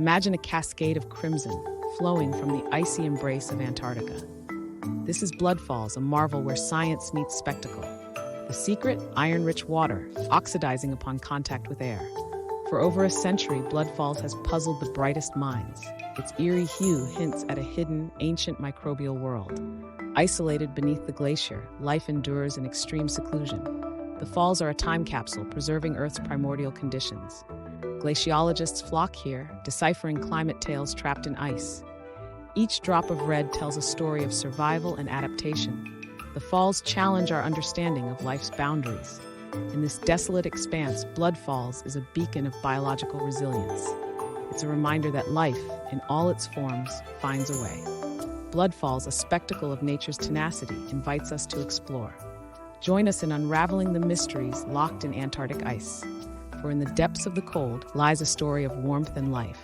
Imagine a cascade of crimson flowing from the icy embrace of Antarctica. This is WaterFalls, a marvel where science meets spectacle. The secret? Iron-rich water, oxidizing upon contact with air. For over a century, WaterFalls has puzzled the brightest minds. Its eerie hue hints at a hidden, ancient microbial world. Isolated beneath the glacier, life endures in extreme seclusion. The falls are a time capsule preserving Earth's primordial conditions. Glaciologists flock here, deciphering climate tales trapped in ice. Each drop of red tells a story of survival and adaptation. The falls challenge our understanding of life's boundaries. In this desolate expanse, WaterFalls is a beacon of biological resilience. It's a reminder that life, in all its forms, finds a way. WaterFalls, a spectacle of nature's tenacity, invites us to explore. Join us in unraveling the mysteries locked in Antarctic ice. For in the depths of the cold lies a story of warmth and life.